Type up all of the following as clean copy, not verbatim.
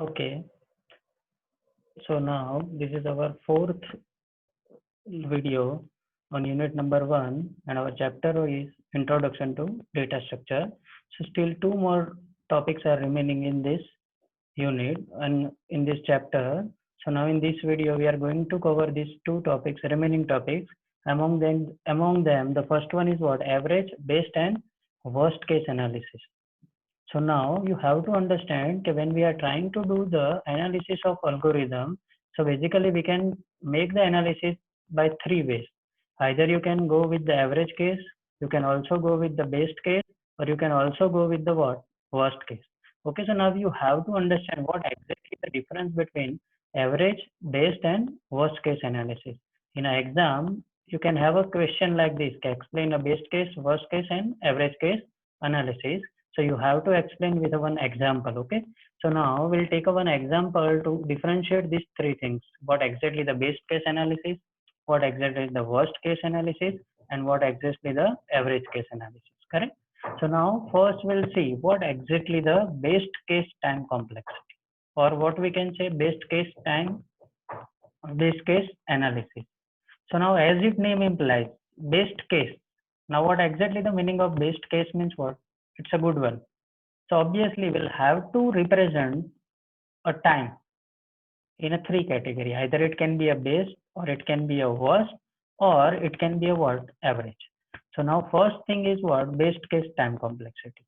Okay, so now this is our fourth video on unit number 1, and our chapter is Introduction to Data Structure. So still two more topics are remaining in this unit and in this chapter. So now in this video we are going to cover these two topics, remaining topics. Among them the first one is what? Average, best and worst case analysis. So now you have to understand that when we are trying to do the analysis of algorithm, so basically we can make the analysis by three ways. Either you can go with the average case, you can also go with the best case, or you can also go with the what? Worst case. Okay, so now you have to understand what exactly the difference between average, best and worst case analysis. In an exam, you can have a question like this: explain a best case, worst case and average case analysis. So you have to explain with one example. Okay, so now we'll take one example to differentiate these three things: what exactly the best case analysis, what exactly the worst case analysis, and what exactly the average case analysis. Correct? So now first we'll see what exactly the best case time complexity, or what we can say best case analysis. So now as its name implies, best case. Now what exactly the meaning of best case means? What? It's a good one. So obviously we'll have to represent a time in a three category. Either it can be a best, or it can be a worst, or it can be a what? Average. So now first thing is what? Best case time complexity.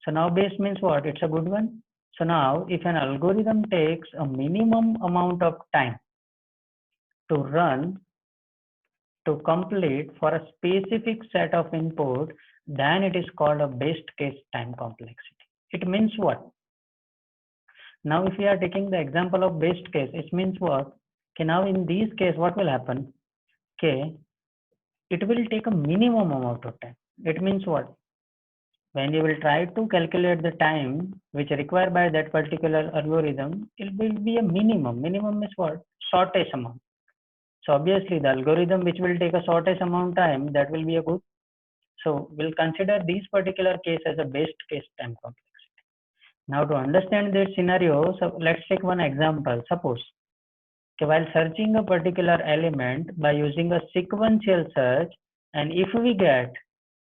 So now best means what? It's a good one. So now if an algorithm takes a minimum amount of time to run to complete for a specific set of input, then it is called a best case time complexity. It means what? Now, if we are taking the example of best case, it means what? Okay, now in this case, what will happen? Okay, it will take a minimum amount of time. It means what? When you will try to calculate the time which required by that particular algorithm, it will be a minimum. Minimum is what? Shortest amount. So obviously the algorithm which will take a shortest amount of time, that will be a good. So we'll consider this particular case as a best case time complexity. Now to understand this scenario, so let's take one example. Suppose, okay, while searching a particular element by using a sequential search, and if we get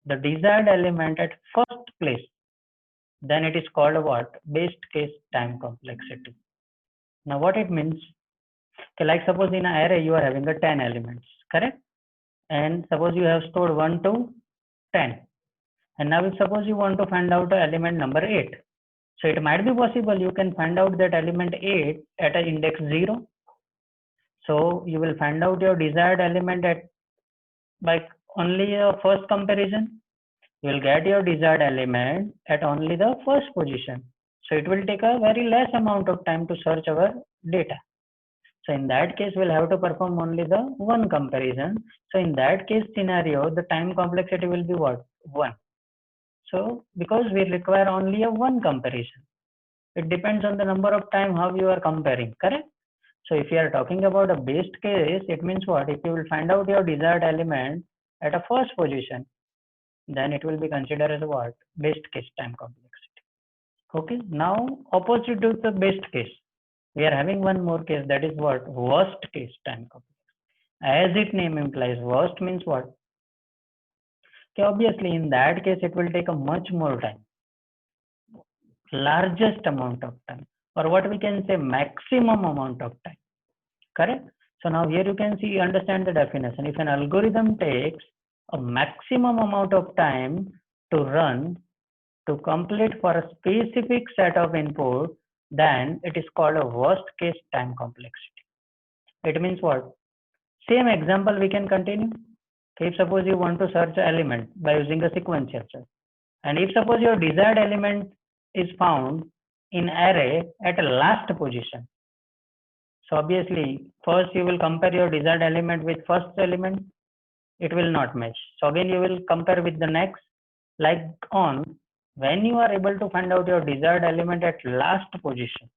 the desired element at first place, then it is called a what? Best case time complexity. Now what it means? Okay, like suppose in an array you are having a 10 elements, correct? And suppose you have stored 1 to 10. And now if suppose you want to find out the element number 8. So it might be possible you can find out that element 8 at an index 0. So you will find out your desired element at by only a first comparison. You will get your desired element at only the first position. So it will take a very less amount of time to search our data. So in that case, we'll have to perform only the one comparison. So in that case scenario, the time complexity will be what? 1. So because we require only a one comparison. It depends on the number of time how you are comparing, correct? So if you are talking about a best case, it means what? If you will find out your desired element at a first position, then it will be considered as a what? Best case time complexity. Okay, now opposite to the best case, we are having one more case, that is what? Worst case time complexity. As its name implies, worst means what? Okay, obviously in that case it will take a much more time, largest amount of time, or what we can say maximum amount of time, correct? So now here you can see, understand the definition. If an algorithm takes a maximum amount of time to run to complete for a specific set of input, then it is called a worst case time complexity. It means what? Same example we can continue. If suppose you want to search an element by using a sequential search, and if suppose your desired element is found in array at a last position, so obviously first you will compare your desired element with first element, it will not match. So again you will compare with the next, like on. When you are able to find out your desired element at last position,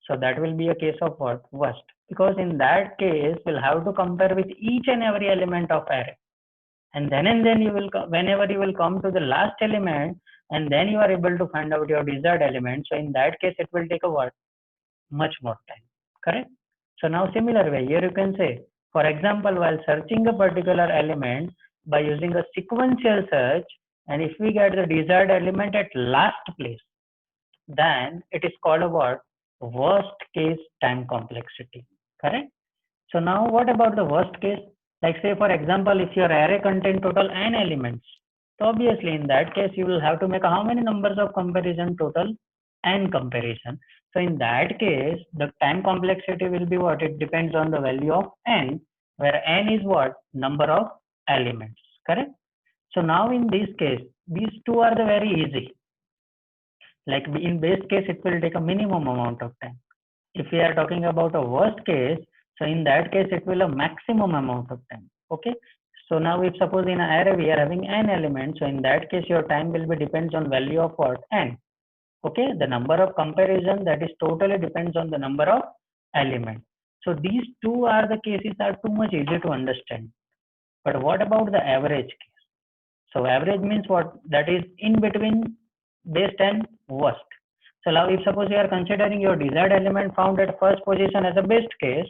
so that will be a case of what? Worst. Because in that case, we'll have to compare with each and every element of array. And then you will, whenever you will come to the last element, and then you are able to find out your desired element. So in that case, it will take a what? much more time, correct? So now similar way, here you can say, for example, while searching a particular element by using a sequential search, and if we get the desired element at last place, then it is called a what? Worst case time complexity, correct? So now what about the worst case? Like say for example, if your array contains total n elements, so obviously in that case you will have to make how many numbers of comparison? Total n comparison. So in that case, the time complexity will be what? It depends on the value of n, where n is what? Number of elements, correct? So now in this case, these two are the very easy. Like in base case, it will take a minimum amount of time. If we are talking about a worst case, so in that case, it will a maximum amount of time. Okay. So now if suppose in an array we are having n elements, so in that case, your time will be depends on value of what? N. Okay. The number of comparison that is totally depends on the number of elements. So these two are the cases are too much easy to understand. But what about the average case? So average means what? That is in between best and worst. So now if suppose you are considering your desired element found at first position as a best case,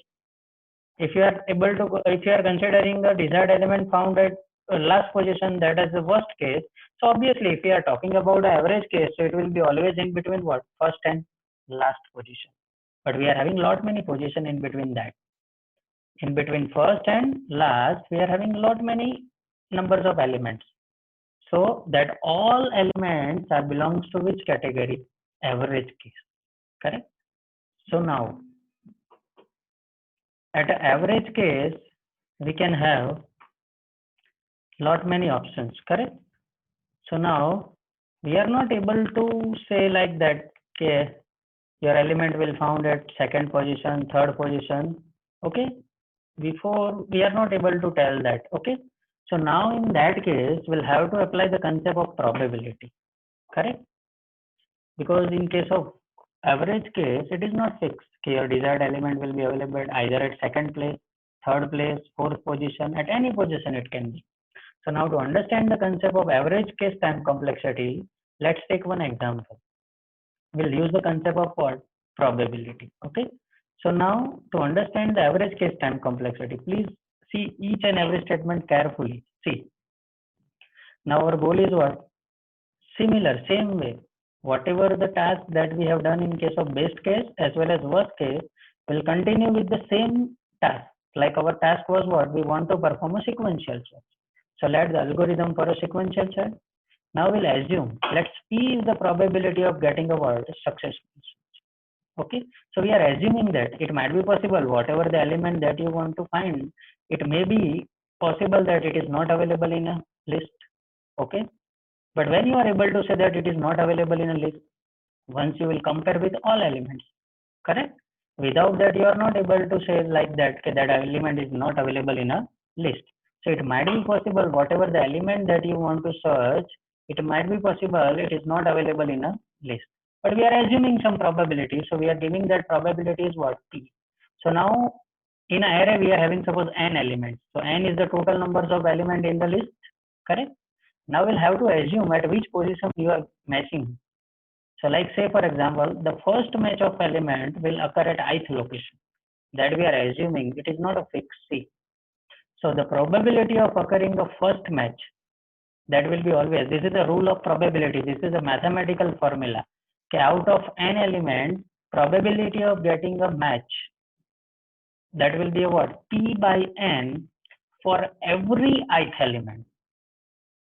if you are able to, if you are considering the desired element found at last position, that is the worst case. So obviously if we are talking about the average case, so it will be always in between what? First and last position. But we are having lot many position in between that. In between first and last, we are having lot many numbers of elements. So that all elements are belongs to which category? Average case, correct? So now at an average case, we can have lot many options, correct? So now we are not able to say like that, okay, your element will found at second position, third position, okay? Before we are not able to tell that, okay? So now in that case, we'll have to apply the concept of probability, correct? Because in case of average case, it is not fixed. Okay, your desired element will be available either at second place, third place, fourth position, at any position it can be. So now to understand the concept of average case time complexity, let's take one example. We'll use the concept of what? Probability. Okay. So now to understand the average case time complexity, please see each and every statement carefully. See. Now our goal is what? Similar, same way. Whatever the task that we have done in case of best case as well as worst case, will continue with the same task. Like our task was what? We want to perform a sequential search. So let the algorithm for a sequential search. Now we'll assume, let's P is the probability of getting a word successful. Okay. So we are assuming that it might be possible, whatever the element that you want to find, it may be possible that it is not available in a list. Okay. But when you are able to say that it is not available in a list, once you will compare with all elements, correct? Without that, you are not able to say like that, okay, that element is not available in a list. So it might be possible, whatever the element that you want to search, it might be possible it is not available in a list. But we are assuming some probability. So we are giving that probability is what? P. So now in an array, we are having suppose n elements. So n is the total numbers of element in the list, correct? Now we'll have to assume at which position you are matching. So like say for example, the first match of element will occur at ith location. That we are assuming it is not a fixed C. So the probability of occurring the first match, that will be always, this is the rule of probability. This is a mathematical formula. Okay, out of n elements, probability of getting a match, that will be a what? P by n for every ith element.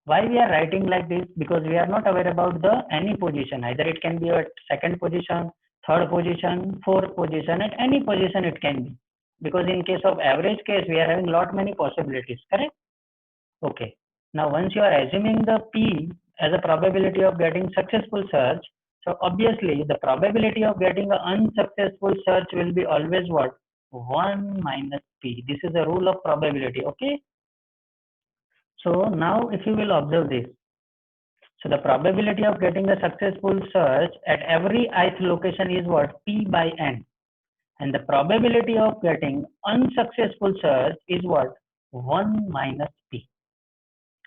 Why we are writing like this? Because we are not aware about the any position. Either it can be at second position, third position, fourth position, at any position it can be. Because in case of average case, we are having lot many possibilities, correct? Okay. Now once you are assuming the P as a probability of getting successful search, so obviously the probability of getting an unsuccessful search will be always what? 1 minus P. This is the rule of probability, okay? So now if you will observe this, so the probability of getting a successful search at every ith location is what? P by n. And the probability of getting unsuccessful search is what? 1 minus P.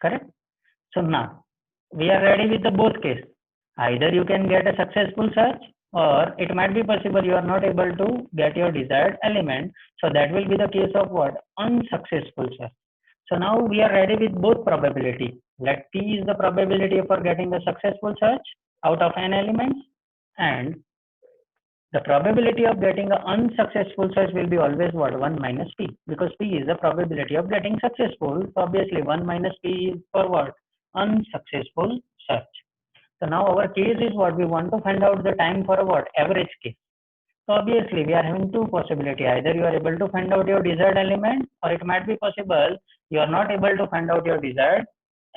Correct? So now we are ready with the both case. Either you can get a successful search or it might be possible you are not able to get your desired element. So that will be the case of what? Unsuccessful search. So now we are ready with both probability. Let P is the probability for getting the successful search out of n elements, and the probability of getting an unsuccessful search will be always what? 1 minus P, because P is the probability of getting successful. So obviously 1 minus P is for what? Unsuccessful search. So now our case is what? We want to find out the time for a what? Average case. So obviously we are having two possibilities. Either you are able to find out your desired element, or it might be possible you are not able to find out your desired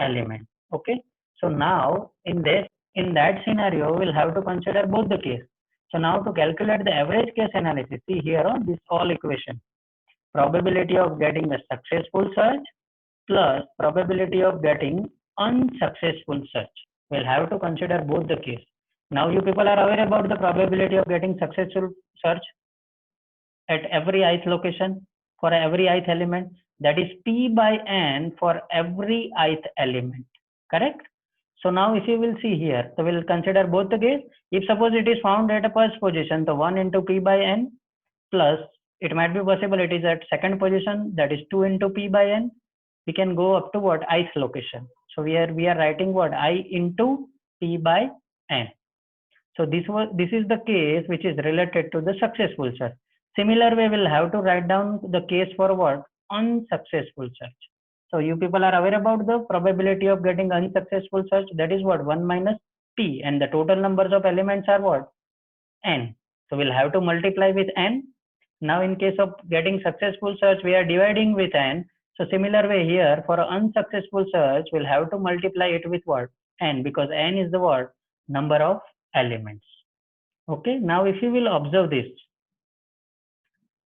element. Okay. So now in that scenario, we'll have to consider both the case. So now to calculate the average case analysis, see here on this all equation, probability of getting a successful search plus probability of getting unsuccessful search. We'll have to consider both the case. Now you people are aware about the probability of getting successful search at every ith location for every ith element. That is P by N for every ith element. Correct? So now if you will see here, so we'll consider both the case. If suppose it is found at a first position, so 1 into P by N plus it might be possible it is at second position, that is 2 into P by N. We can go up to what? Ith location. So we are writing what? I into P by N. So this is the case which is related to the successful search. Similar way, we'll have to write down the case for what? Unsuccessful search. So you people are aware about the probability of getting unsuccessful search. That is what? 1 minus P, and the total numbers of elements are what? N. So we'll have to multiply with N. Now in case of getting successful search, we are dividing with N. So similar way here, for unsuccessful search, we'll have to multiply it with what? N, because N is the what? Number of elements. Okay, now if you will observe this,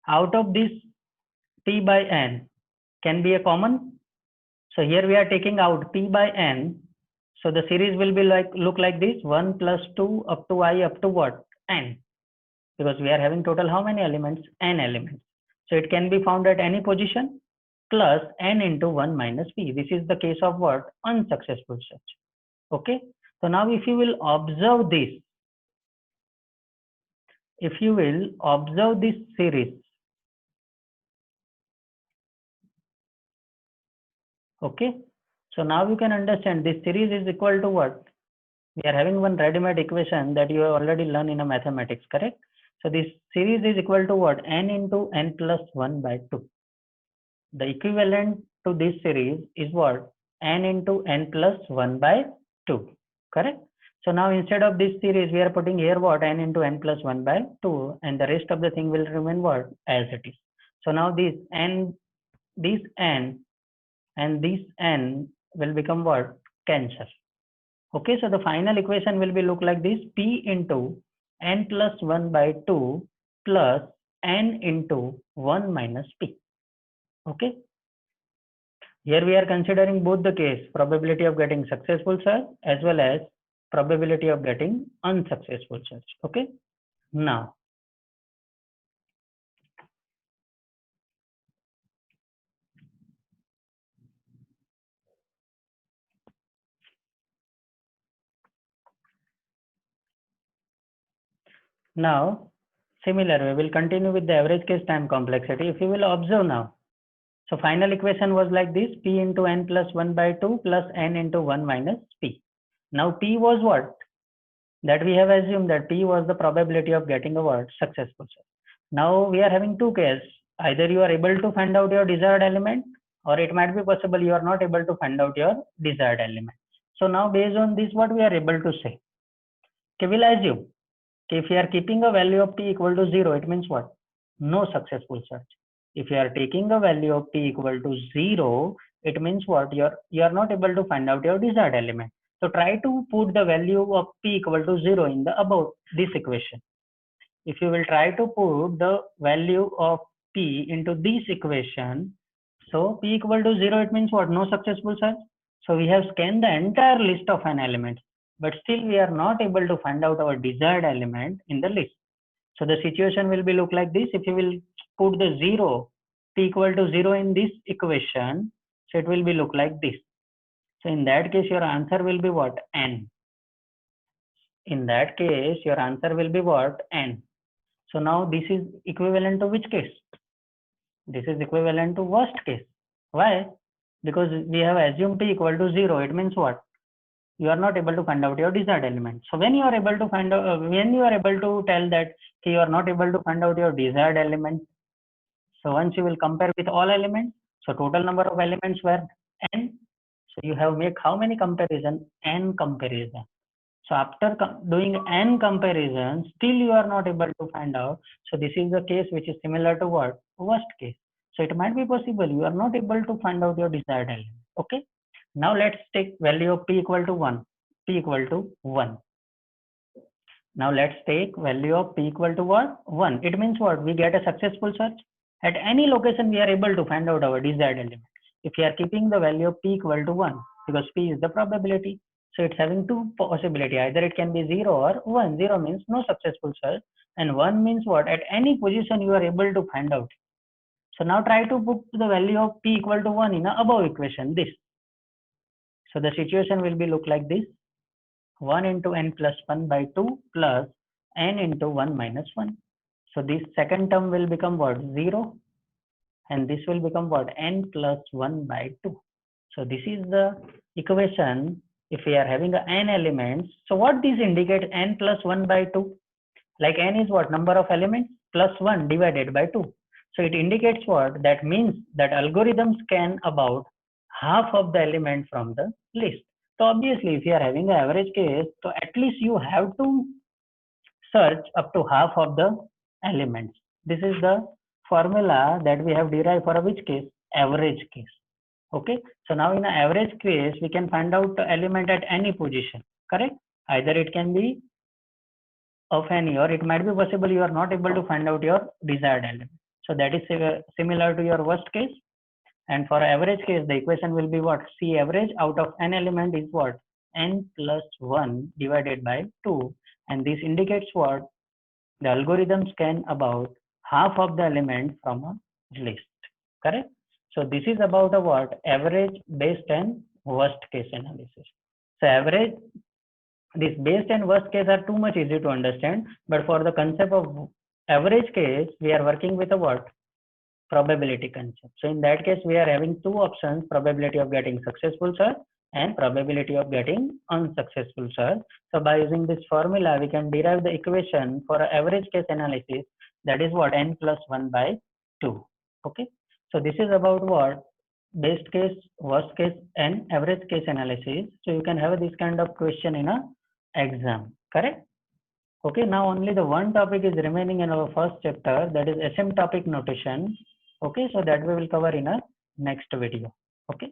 out of this P by N can be a common. So here we are taking out P by N. So the series will be look like this: 1 plus 2 up to I up to what? N. Because we are having total how many elements? N elements. So it can be found at any position plus N into 1 minus P. This is the case of what? Unsuccessful search. Okay. So now if you will observe this, series, okay. So now you can understand this series is equal to what? We are having one ready-made equation that you have already learned in a mathematics, correct? So this series is equal to what? N into N plus 1 by 2. The equivalent to this series is what? N into N plus 1 by 2, correct? So now instead of this series, we are putting here what? N into N plus 1 by 2, and the rest of the thing will remain what? As it is. So now this N and this N will become what? Cancel. Okay, so the final equation will be look like this: P into N plus 1 by 2 plus N into 1 minus P. Okay. Here we are considering both the case, probability of getting successful search as well as probability of getting unsuccessful search. Okay. Now, similar way, we'll continue with the average case time complexity. If you will observe now, so final equation was like this: P into N plus 1 by 2 plus N into 1 minus P. Now P was what? That we have assumed that P was the probability of getting a what? Successful search. Now we are having two cases. Either you are able to find out your desired element, or it might be possible you are not able to find out your desired element. So now based on this, what we are able to say? Okay, we'll assume if you are keeping a value of P equal to 0, it means what? No successful search. If you are taking a value of P equal to 0, it means what? You are not able to find out your desired element. So try to put the value of P equal to 0 in the above this equation. If you will try to put the value of P into this equation, so P equal to 0, it means what? No successful search. So we have scanned the entire list of n elements, but still we are not able to find out our desired element in the list. So the situation will be look like this. If you will put the 0, P equal to 0 in this equation, so it will be look like this. So in that case, your answer will be what? N. In that case, your answer will be what? N. So now this is equivalent to which case? This is equivalent to worst case. Why? Because we have assumed t equal to 0. It means what? You are not able to find out your desired element. So when you are able to find out, when you are able to tell that you are not able to find out your desired element, so once you will compare with all elements, so total number of elements were n. So you have make how many comparison? N comparison. So after doing n comparisons, still you are not able to find out. So this is the case which is similar to what? Worst case. So it might be possible you are not able to find out your desired element. Okay. Now let's take value of p equal to 1. P equal to 1. Now let's take value of p equal to what? 1. It means what? We get a successful search. At any location, we are able to find out our desired element. If we are keeping the value of p equal to 1, because p is the probability. So it's having two possibility. Either it can be 0 or 1. 0 means no successful search. And 1 means what? At any position, you are able to find out. So now try to put the value of p equal to 1 in a above equation, this. So the situation will be look like this. 1 into n plus 1 by 2 plus n into 1 minus 1. So this second term will become what? 0. And this will become what? N plus 1 by 2. So this is the equation if we are having a n elements. So what this indicates? N plus 1 by 2. Like n is what? Number of elements plus 1 divided by 2. So it indicates what? That means that algorithm scan about half of the element from the list. So obviously, if you are having an average case, so at least you have to search up to half of the elements. This is the formula that we have derived for a which case? Average case. Okay. So now in an average case, we can find out the element at any position. Correct? Either it can be of any, or it might be possible you are not able to find out your desired element. So that is similar to your worst case. And for average case, the equation will be what? C average out of n element is what? N plus 1 divided by 2. And this indicates what? The algorithm scan about half of the element from a list. Correct? So this is about a what? Average, best and worst case analysis. So average, this best and worst case are too much easy to understand. But for the concept of average case, we are working with a what? Probability concept. So in that case, we are having two options: probability of getting successful search and probability of getting unsuccessful search. So by using this formula, we can derive the equation for an average case analysis. That is what? N plus 1 by 2. Okay. So this is about what? Best case, worst case, and average case analysis. So you can have this kind of question in a exam. Correct? Okay, now only the one topic is remaining in our first chapter, that is asymptotic notation. Okay, so that we will cover in a next video. Okay.